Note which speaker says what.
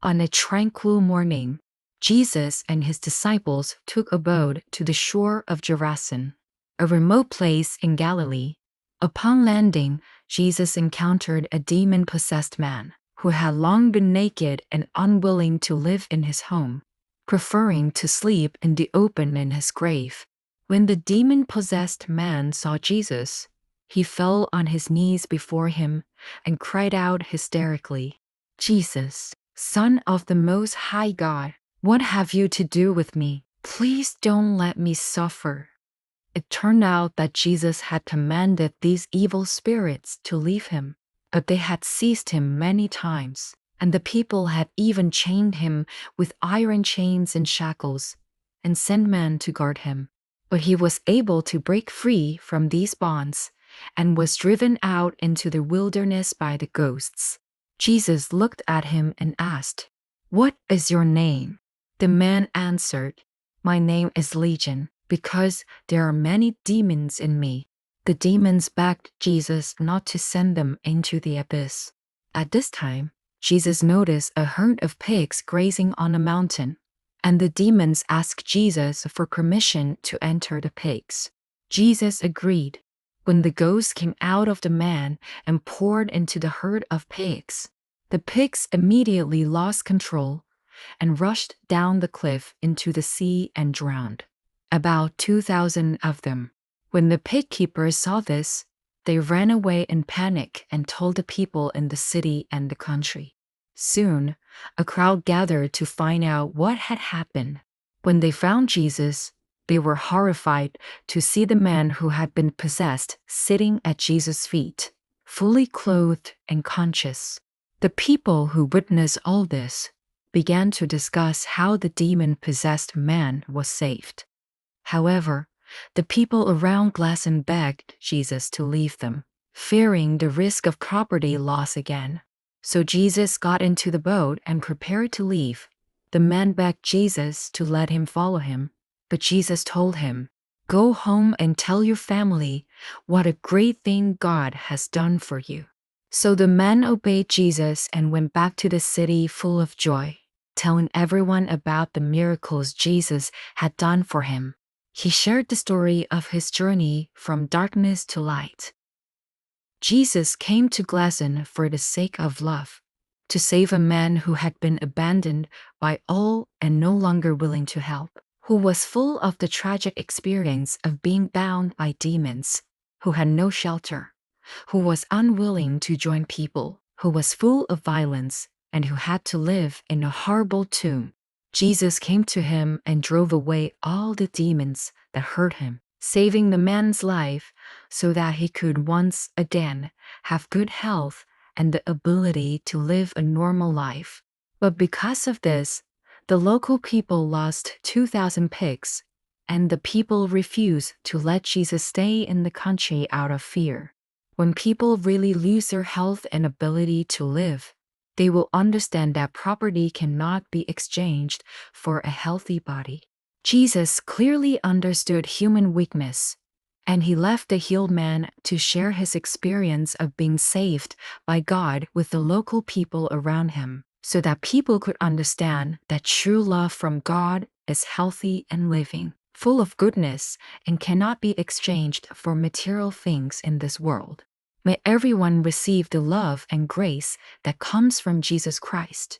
Speaker 1: On a tranquil morning, Jesus and his disciples took a boat to the shore of Glasen, a remote place in Galilee. Upon landing, Jesus encountered a demon-possessed man who had long been naked and unwilling to live in his home, preferring to sleep in the open in his grave. When the demon-possessed man saw Jesus, he fell on his knees before him and cried out hysterically, "Jesus, Son of the Most High God, what have you to do with me? Please don't let me suffer." It turned out that Jesus had commanded these evil spirits to leave him, but they had seized him many times, and the people had even chained him with iron chains and shackles, and sent men to guard him. But he was able to break free from these bonds, and was driven out into the wilderness by the ghosts. Jesus looked at him and asked, "What is your name?" The man answered, "My name is Legion, because there are many demons in me." The demons begged Jesus not to send them into the abyss. At this time, Jesus noticed a herd of pigs grazing on a mountain, and the demons asked Jesus for permission to enter the pigs. Jesus agreed. When the ghosts came out of the man and poured into the herd of pigs, the pigs immediately lost control and rushed down the cliff into the sea and drowned. About 2,000 of them. When the pig keepers saw this, they ran away in panic and told the people in the city and the country. Soon, a crowd gathered to find out what had happened. When they found Jesus, they were horrified to see the man who had been possessed sitting at Jesus' feet, fully clothed and conscious. The people who witnessed all this began to discuss how the demon-possessed man was saved. However, the people around Glasen begged Jesus to leave them, fearing the risk of property loss again. So Jesus got into the boat and prepared to leave. The man begged Jesus to let him follow him, but Jesus told him, "Go home and tell your family what a great thing God has done for you." So the man obeyed Jesus and went back to the city full of joy, telling everyone about the miracles Jesus had done for him. He shared the story of his journey from darkness to light. Jesus came to Glasen for the sake of love, to save a man who had been abandoned by all and no longer willing to help, who was full of the tragic experience of being bound by demons, who had no shelter, who was unwilling to join people, who was full of violence, and who had to live in a horrible tomb. Jesus came to him and drove away all the demons that hurt him, saving the man's life so that he could once again have good health and the ability to live a normal life. But because of this, the local people lost 2,000 pigs, and the people refused to let Jesus stay in the country out of fear. When people really lose their health and ability to live, they will understand that property cannot be exchanged for a healthy body. Jesus clearly understood human weakness, and he left the healed man to share his experience of being saved by God with the local people around him, so that people could understand that true love from God is healthy and living, full of goodness, and cannot be exchanged for material things in this world. May everyone receive the love and grace that comes from Jesus Christ.